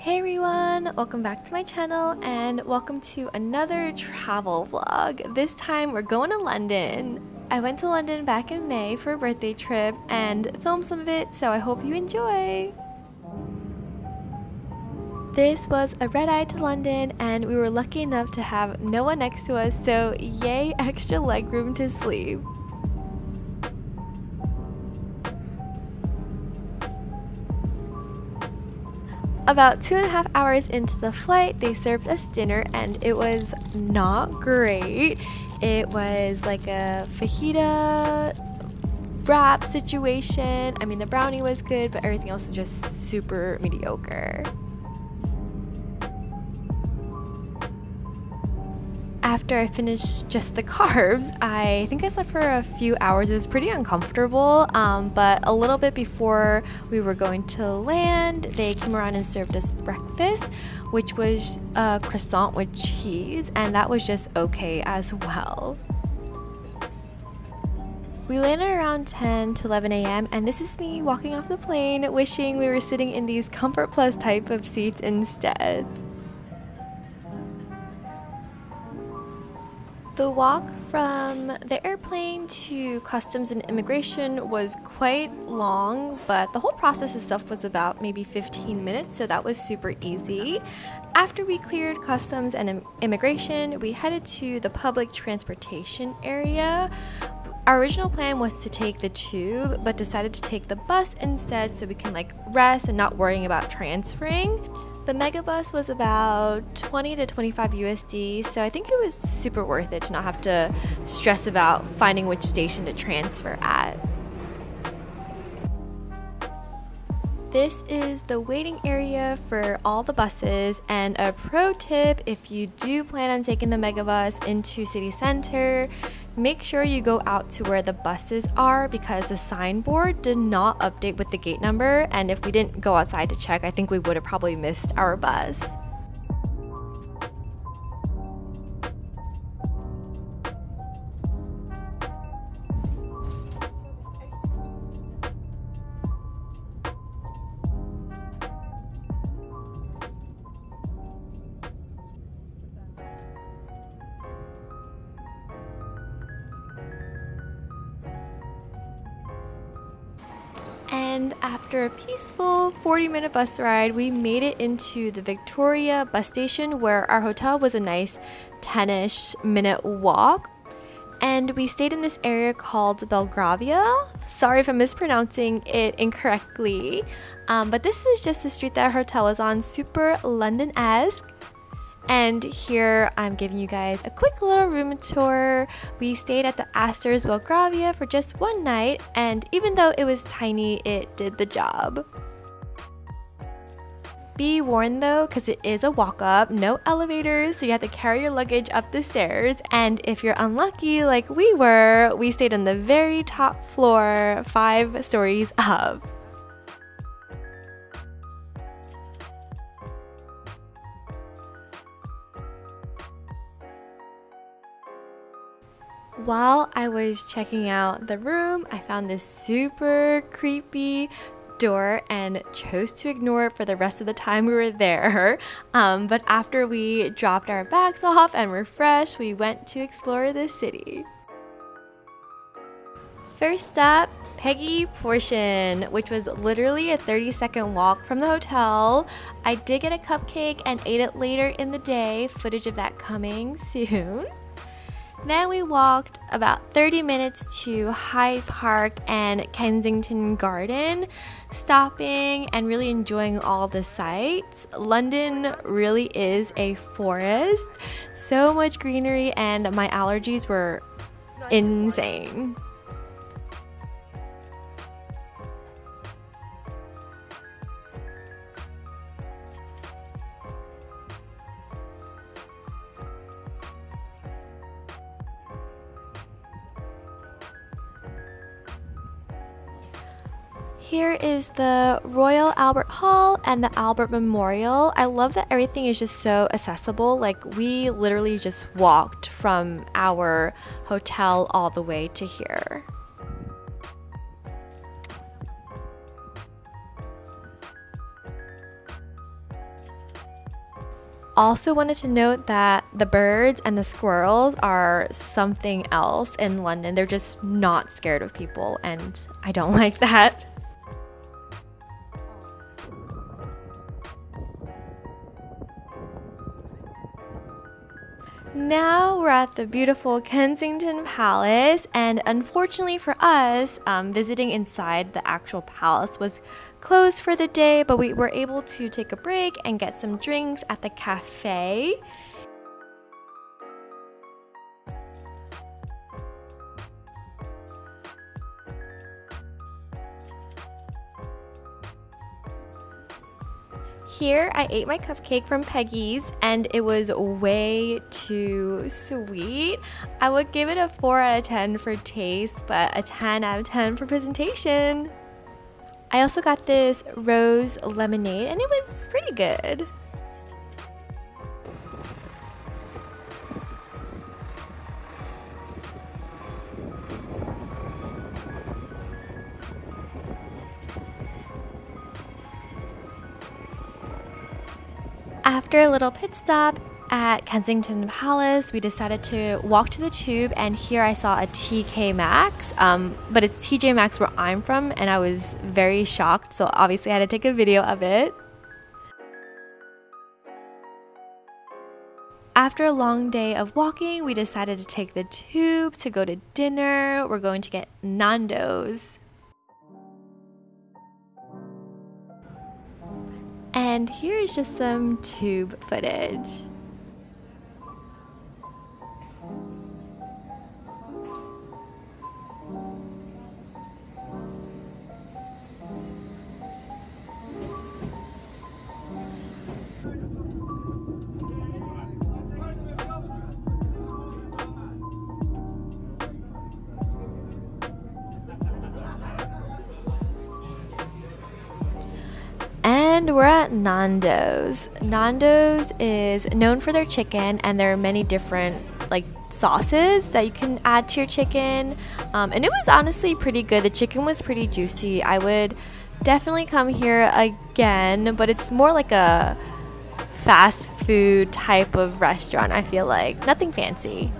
Hey everyone, welcome back to my channel and welcome to another travel vlog. This time we're going to London. I went to London back in May for a birthday trip and filmed some of it, so I hope you enjoy. This was a red-eye to London and we were lucky enough to have no one next to us, so yay, extra legroom to sleep. About 2.5 hours into the flight, they served us dinner and it was not great. It was like a fajita wrap situation. I mean, the brownie was good, but everything else was just super mediocre. After I finished just the carbs, I think I slept for a few hours. It was pretty uncomfortable, but a little bit before we were going to land, they came around and served us breakfast, which was a croissant with cheese, and that was just okay as well. We landed around 10 to 11 a.m. and this is me walking off the plane, wishing we were sitting in these Comfort Plus type of seats instead. The walk from the airplane to customs and immigration was quite long, but the whole process itself was about maybe 15 minutes, so that was super easy. After we cleared customs and immigration, we headed to the public transportation area. Our original plan was to take the tube, but decided to take the bus instead so we can rest and not worrying about transferring. The megabus was about 20 to 25 USD, so I think it was super worth it to not have to stress about finding which station to transfer at. This is the waiting area for all the buses, and a pro tip: if you do plan on taking the megabus into city center, make sure you go out to where the buses are because the signboard did not update with the gate number, and if we didn't go outside to check, I think we would have probably missed our bus. And after a peaceful 40-minute bus ride, we made it into the Victoria bus station, where our hotel was a nice 10-ish minute walk. And we stayed in this area called Belgravia. Sorry if I'm mispronouncing it incorrectly. But this is just the street that our hotel was on, super London-esque. And here I'm giving you guys a quick little room tour. We stayed at the Astor's Belgravia for just one night, and even though it was tiny, it did the job. Be warned though, because it is a walk-up, no elevators, so you have to carry your luggage up the stairs, and if you're unlucky like we were, we stayed on the very top floor, 5 stories up. While I was checking out the room, I found this super creepy door and chose to ignore it for the rest of the time we were there. But after we dropped our bags off and refreshed, we went to explore the city. First up, Peggy Portion, which was literally a 30-second walk from the hotel. I did get a cupcake and ate it later in the day, footage of that coming soon. Then we walked about 30 minutes to Hyde Park and Kensington Garden, stopping and really enjoying all the sights. London really is a forest, so much greenery, and my allergies were insane. Here is the Royal Albert Hall and the Albert Memorial. I love that everything is just so accessible. We literally just walked from our hotel all the way to here. Also wanted to note that the birds and the squirrels are something else in London. They're just not scared of people, and I don't like that. Now we're at the beautiful Kensington Palace, and unfortunately for us, visiting inside the actual palace was closed for the day, but we were able to take a break and get some drinks at the cafe. Here, I ate my cupcake from Peggy's, and it was way too sweet. I would give it a 4 out of 10 for taste, but a 10 out of 10 for presentation. I also got this rose lemonade, and it was pretty good. After a little pit stop at Kensington Palace, we decided to walk to the tube, and here I saw a TK Maxx, but it's TJ Maxx where I'm from, and I was very shocked, so obviously I had to take a video of it. After a long day of walking, we decided to take the tube to go to dinner. We're going to get Nandos. And here is just some tube footage. And we're at Nandos. Nandos is known for their chicken, and there are many different sauces that you can add to your chicken. And it was honestly pretty good. The chicken was pretty juicy. I would definitely come here again, but it's more like a fast food type of restaurant, I feel like. Nothing fancy.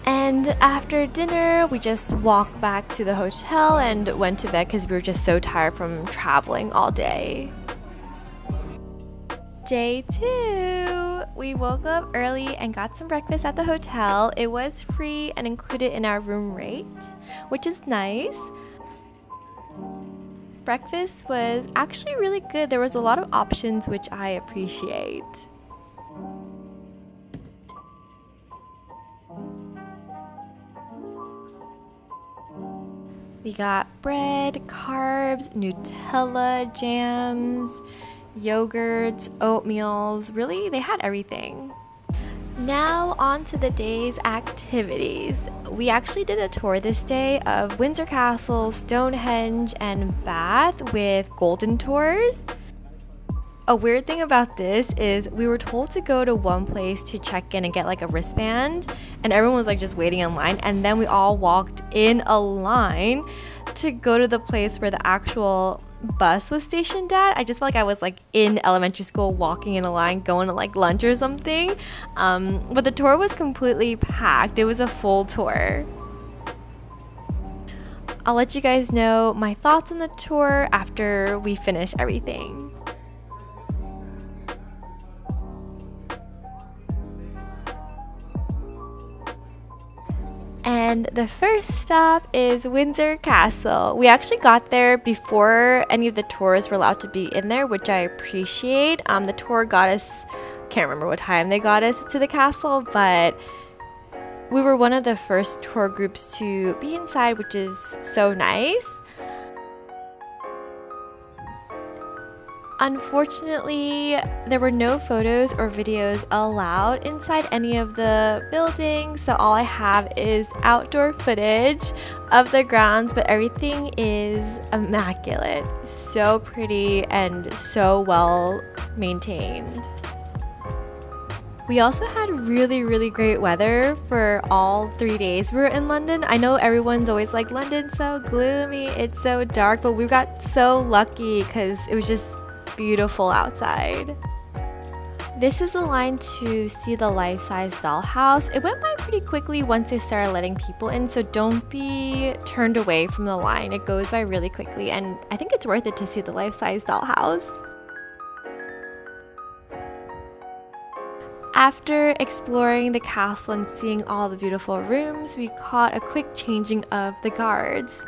And after dinner, we just walked back to the hotel and went to bed because we were just so tired from traveling all day. Day 2! We woke up early and got some breakfast at the hotel. It was free and included in our room rate, which is nice. Breakfast was actually really good. There was a lot of options, which I appreciate. We got bread, carbs, Nutella, jams, yogurts, oatmeals. Really, they had everything. Now on to the day's activities. We actually did a tour this day of Windsor Castle, Stonehenge, and Bath with golden tours. A weird thing about this is we were told to go to one place to check in and get a wristband, and everyone was just waiting in line, and then we all walked in a line to go to the place where the actual bus was stationed at. I just felt like I was in elementary school walking in a line going to lunch or something, but the tour was completely packed. It was a full tour. I'll let you guys know my thoughts on the tour after we finish everything. And the first stop is Windsor Castle. We actually got there before any of the tours were allowed to be in there, which I appreciate. The tour got us, can't remember what time they got us to the castle, but we were one of the first tour groups to be inside, which is so nice. Unfortunately, there were no photos or videos allowed inside any of the buildings, so all I have is outdoor footage of the grounds, but everything is immaculate. So pretty and so well maintained. We also had really great weather for all 3 days we were in London. I know everyone's always like, London's so gloomy, it's so dark, but we got so lucky because it was just beautiful outside. This is the line to see the life-size dollhouse. It went by pretty quickly once they started letting people in, so don't be turned away from the line. It goes by really quickly, and I think it's worth it to see the life-size dollhouse. After exploring the castle and seeing all the beautiful rooms, we caught a quick changing of the guards.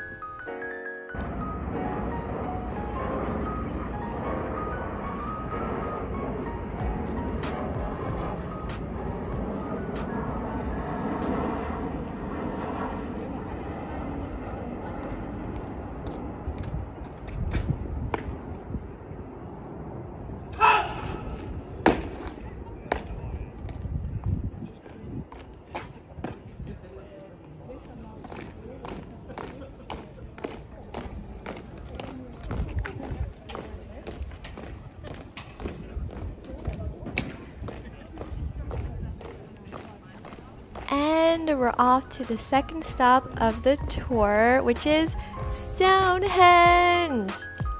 And we're off to the second stop of the tour, which is Stonehenge.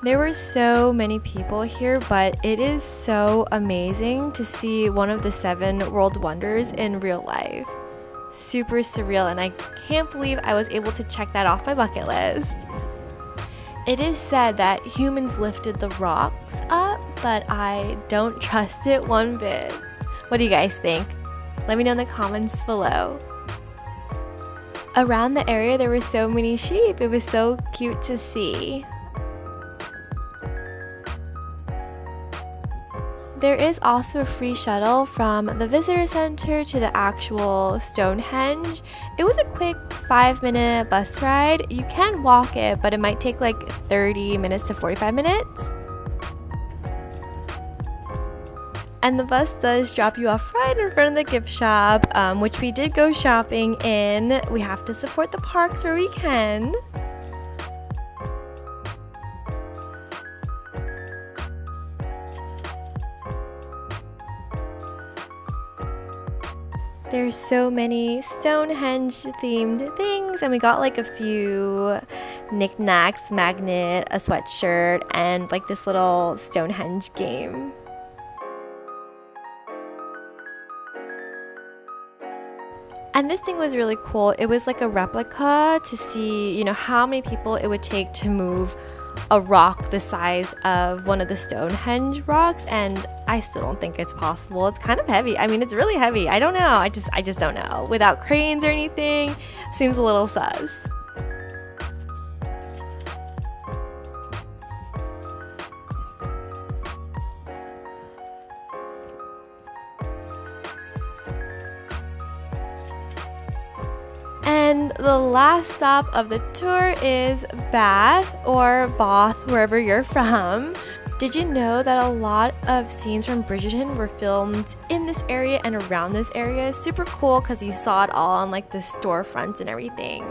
There were so many people here, but it is so amazing to see one of the 7 world wonders in real life. Super surreal, and I can't believe I was able to check that off my bucket list. It is said that humans lifted the rocks up, but I don't trust it one bit. What do you guys think? Let me know in the comments below. Around the area there were so many sheep. It was so cute to see. There is also a free shuttle from the visitor center to the actual Stonehenge. It was a quick 5-minute bus ride. You can walk it, but it might take like 30 minutes to 45 minutes. And the bus does drop you off right in front of the gift shop, which we did go shopping in. We have to support the parks where we can. There's so many Stonehenge themed things, and we got like a few knickknacks, magnet, a sweatshirt, and like this little Stonehenge game. And this thing was really cool. It was like a replica to see, how many people it would take to move a rock the size of one of the Stonehenge rocks, and I still don't think it's possible. It's kind of heavy. I mean, it's really heavy. I don't know. I just don't know. Without cranes or anything, seems a little sus. And the last stop of the tour is Bath, or Bath, wherever you're from. Did you know that a lot of scenes from Bridgerton were filmed in this area and around this area? Super cool because you saw it all on like the storefronts and everything.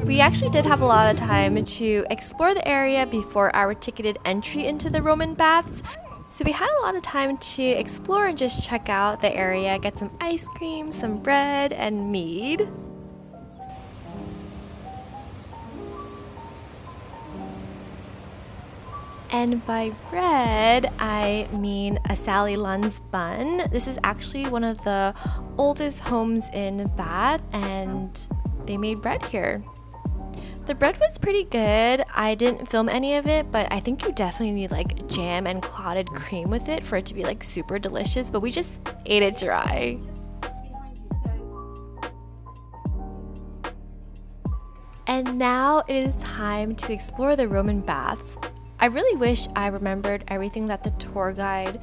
We actually did have a lot of time to explore the area before our ticketed entry into the Roman baths. So we had a lot of time to explore and just check out the area, get some ice cream, some bread, and mead. And by bread, I mean a Sally Lunn's bun. This is actually one of the oldest homes in Bath, and they made bread here. The bread was pretty good. I didn't film any of it, but I think you definitely need like jam and clotted cream with it for it to be like super delicious, but we just ate it dry. And now it is time to explore the Roman baths. I really wish I remembered everything that the tour guide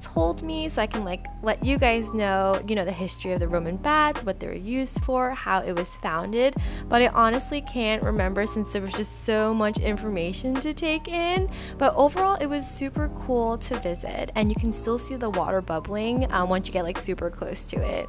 told me so I can like let you guys know, the history of the Roman baths, what they were used for, how it was founded, but I honestly can't remember since there was just so much information to take in. But overall it was super cool to visit, and you can still see the water bubbling once you get like super close to it.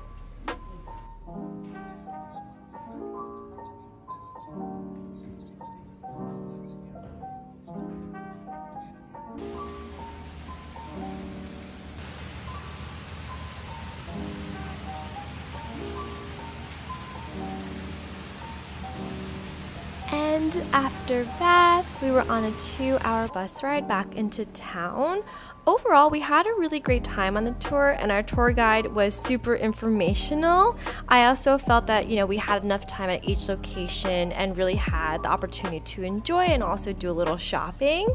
And after that, we were on a 2-hour bus ride back into town. Overall, we had a really great time on the tour, and our tour guide was super informational. I also felt that, we had enough time at each location and really had the opportunity to enjoy and also do a little shopping.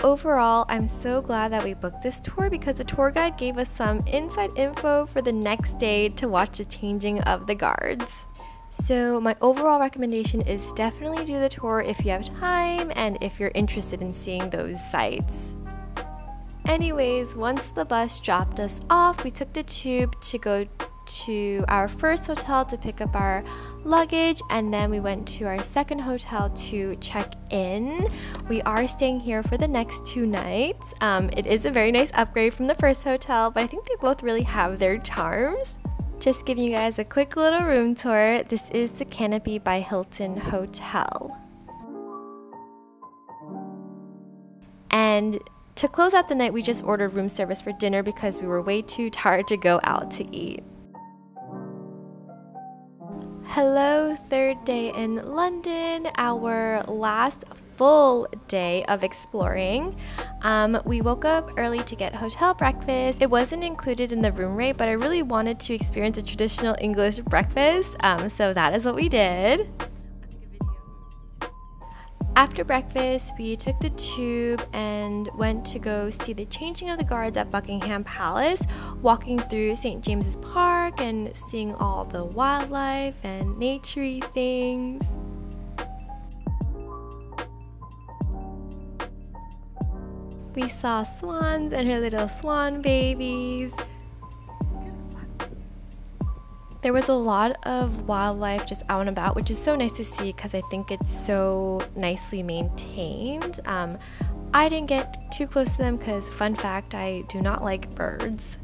Overall, I'm so glad that we booked this tour because the tour guide gave us some inside info for the next day to watch the changing of the guards. So my overall recommendation is definitely do the tour if you have time and if you're interested in seeing those sights. Anyways, once the bus dropped us off, we took the tube to go to our first hotel to pick up our luggage, and then we went to our second hotel to check in. We are staying here for the next 2 nights. It is a very nice upgrade from the first hotel, but I think they both really have their charms. Just giving you guys a quick little room tour. This is the Canopy by Hilton Hotel. And to close out the night, we just ordered room service for dinner because we were way too tired to go out to eat. Hello, third day in London, our last full day of exploring. We woke up early to get hotel breakfast. It wasn't included in the room rate, but I really wanted to experience a traditional English breakfast, so that is what we did. After breakfast, we took the tube and went to go see the changing of the guards at Buckingham Palace, walking through St. James's Park and seeing all the wildlife and naturey things. We saw swans and her little swan babies. There was a lot of wildlife just out and about, which is so nice to see because I think it's so nicely maintained. I didn't get too close to them because, fun fact, I do not like birds.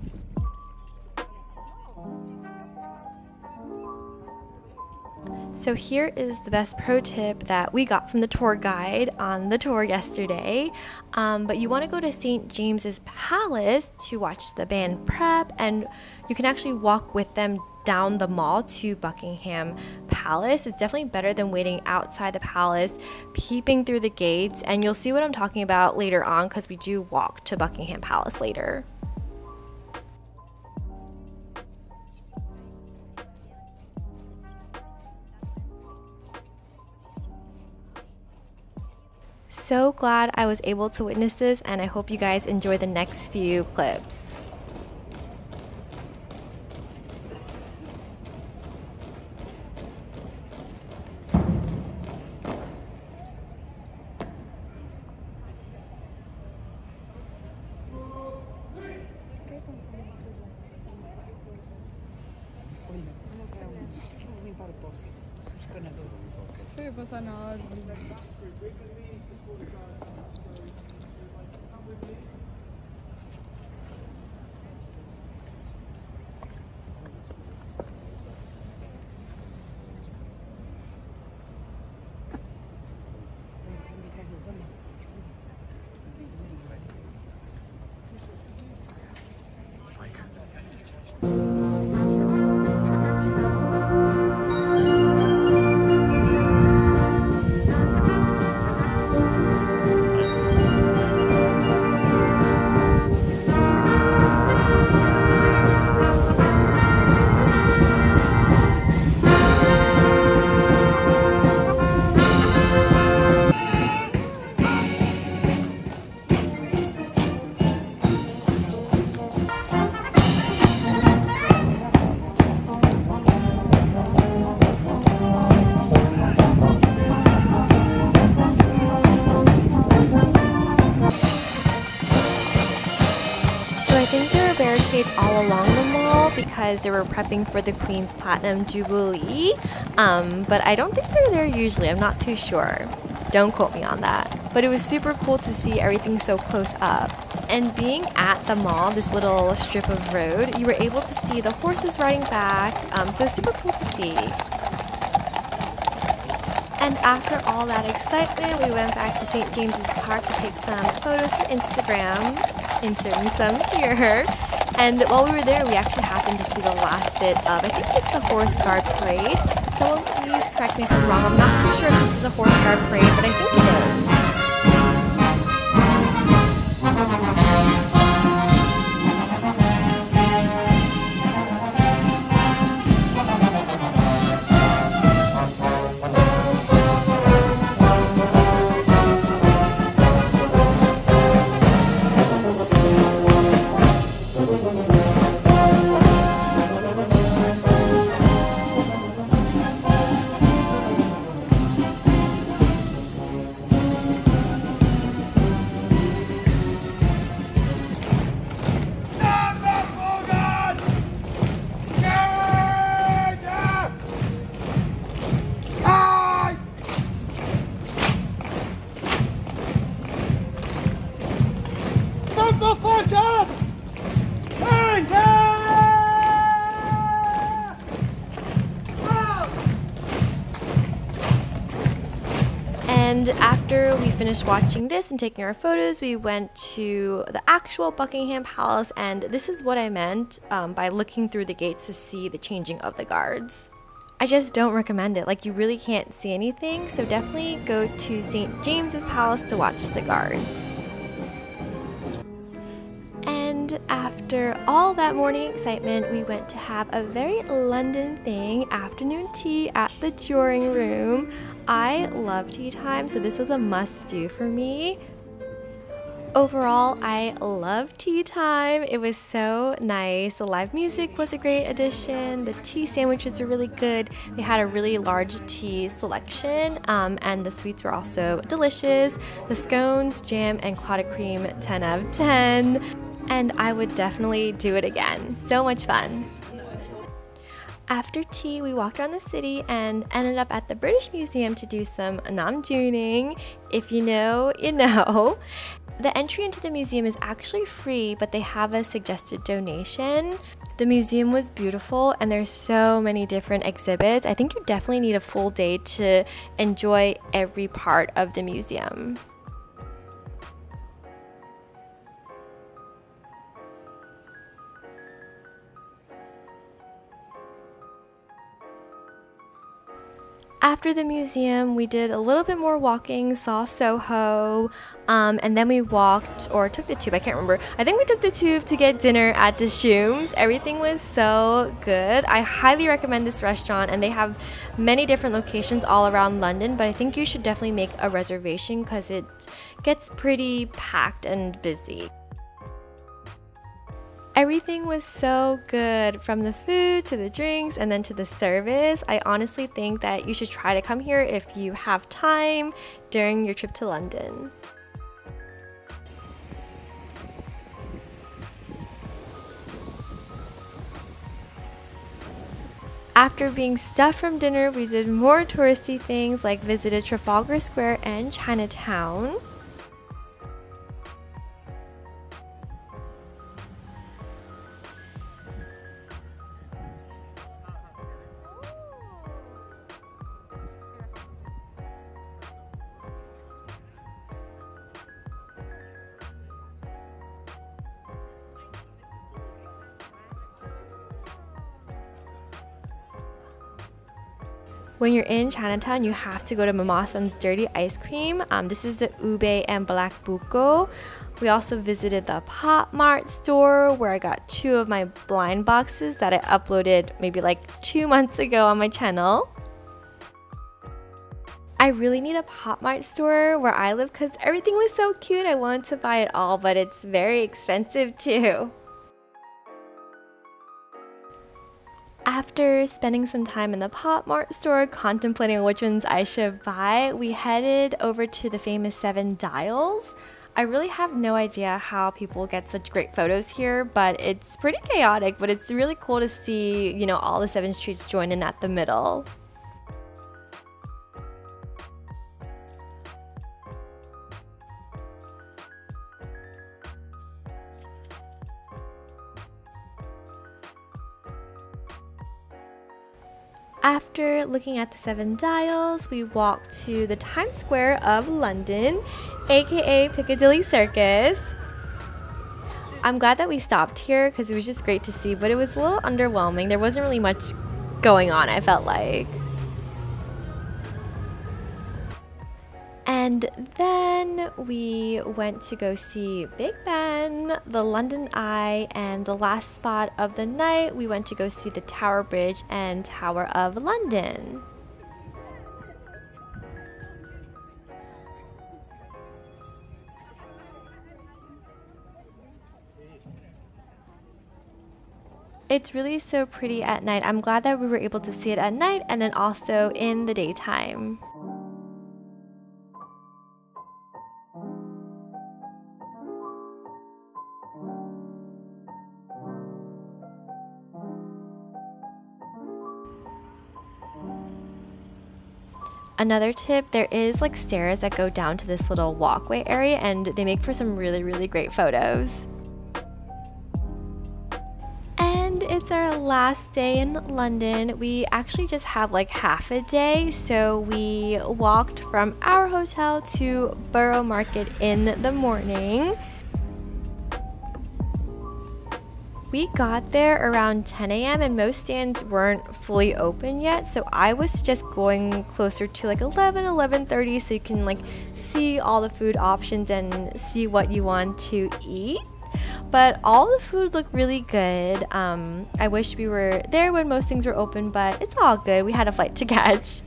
So here is the best pro tip that we got from the tour guide on the tour yesterday. But you want to go to St. James's Palace to watch the band prep, and you can actually walk with them down the mall to Buckingham Palace. It's definitely better than waiting outside the palace, peeping through the gates, and you'll see what I'm talking about later on because we do walk to Buckingham Palace later. So glad I was able to witness this, and I hope you guys enjoy the next few clips. All along the mall because they were prepping for the Queen's Platinum Jubilee, but I don't think they're there usually. I'm not too sure. Don't quote me on that. But it was super cool to see everything so close up. And being at the mall, this little strip of road, you were able to see the horses riding back, so super cool to see. And after all that excitement, we went back to St. James's Park to take some photos for Instagram, inserting some here. And while we were there, we actually happened to see the last bit of, I think it's the Horse Guard Parade. Someone please correct me if I'm wrong. I'm not too sure if this is a Horse Guard Parade, but I think it is. And after we finished watching this and taking our photos, we went to the actual Buckingham Palace, and this is what I meant by looking through the gates to see the changing of the guards. I just don't recommend it. Like, you really can't see anything, so definitely go to St. James's Palace to watch the guards. And after all that morning excitement, we went to have a very London thing, afternoon tea at the drawing room. I love tea time, so this was a must-do for me. Overall, I love tea time. It was so nice. The live music was a great addition. The tea sandwiches were really good. They had a really large tea selection, and the sweets were also delicious. The scones, jam, and clotted cream, 10 out of 10. And I would definitely do it again. So much fun. After tea, we walked around the city and ended up at the British Museum to do some namjuning. If you know, you know. The entry into the museum is actually free, but they have a suggested donation. The museum was beautiful, and there's so many different exhibits. I think you definitely need a full day to enjoy every part of the museum. After the museum, we did a little bit more walking, saw Soho, and then we walked, or took the tube, I can't remember. I think we took the tube to get dinner at Dishoom's. Everything was so good. I highly recommend this restaurant, and they have many different locations all around London, but I think you should definitely make a reservation because it gets pretty packed and busy. Everything was so good, from the food to the drinks and then to the service. I honestly think that you should try to come here if you have time during your trip to London. After being stuffed from dinner, we did more touristy things like visited Trafalgar Square and Chinatown. When you're in Chinatown, you have to go to Mama San's Dirty Ice Cream. This is the ube and black buko. We also visited the Pop Mart store where I got 2 of my blind boxes that I uploaded maybe like 2 months ago on my channel. I really need a Pop Mart store where I live because everything was so cute. I wanted to buy it all, but it's very expensive too. After spending some time in the Pop Mart store contemplating which ones I should buy, we headed over to the famous 7 Dials. I really have no idea how people get such great photos here, but it's pretty chaotic, but it's really cool to see, you know, all the 7 streets join in at the middle. After looking at the 7 Dials, we walked to the Times Square of London, aka Piccadilly Circus. I'm glad that we stopped here because it was just great to see, but it was a little underwhelming. There wasn't really much going on, I felt like. And then we went to go see Big Ben, the London Eye, and the last spot of the night, we went to go see the Tower Bridge and Tower of London. It's really so pretty at night. I'm glad that we were able to see it at night and then also in the daytime. Another tip, there is like stairs that go down to this little walkway area and they make for some really great photos. And it's our last day in London. We actually just have like half a day, so we walked from our hotel to Borough Market in the morning. We got there around 10 a.m. and most stands weren't fully open yet, so I was just going closer to like 11:30 so you can like see all the food options and see what you want to eat. But all the food looked really good. I wish we were there when most things were open, but it's all good. We had a flight to catch.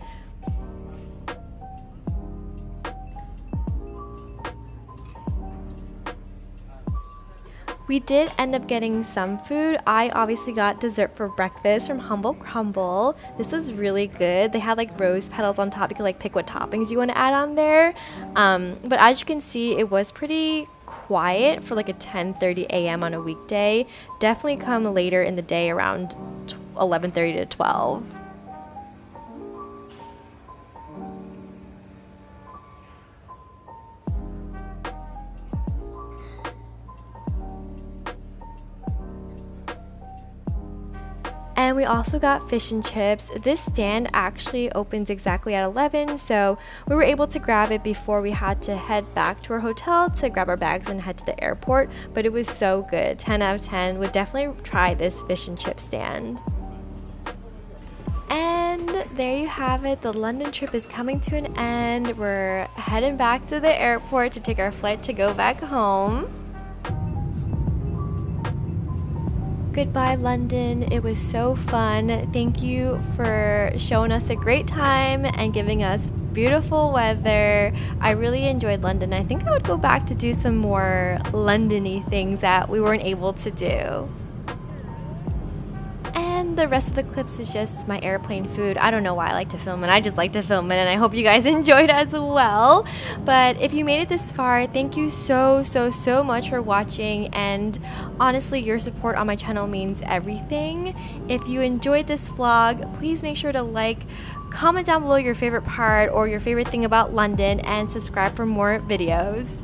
We did end up getting some food. I obviously got dessert for breakfast from Humble Crumble. This was really good. They had like rose petals on top. You could like pick what toppings you want to add on there. But as you can see, it was pretty quiet for like a 10:30 a.m. on a weekday. Definitely come later in the day around 11:30 to 12. And we also got fish and chips. This stand actually opens exactly at 11, so we were able to grab it before we had to head back to our hotel to grab our bags and head to the airport. But it was so good. 10 out of 10. Would definitely try this fish and chip stand. And there you have it. The London trip is coming to an end. We're heading back to the airport to take our flight to go back home. Goodbye, London. It was so fun. Thank you for showing us a great time and giving us beautiful weather. I really enjoyed London. I think I would go back to do some more London-y things that we weren't able to do. And the rest of the clips is just my airplane food. I don't know why I like to film it. I just like to film it, and I hope you guys enjoyed as well. But if you made it this far, thank you so much for watching, and honestly, your support on my channel means everything. If you enjoyed this vlog, please make sure to like, comment down below your favorite part or your favorite thing about London, and subscribe for more videos.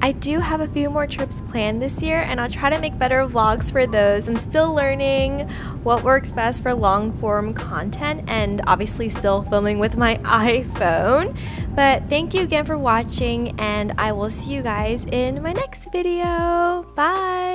I do have a few more trips planned this year, and I'll try to make better vlogs for those. I'm still learning what works best for long form content, and obviously still filming with my iPhone. But thank you again for watching, and I will see you guys in my next video. Bye!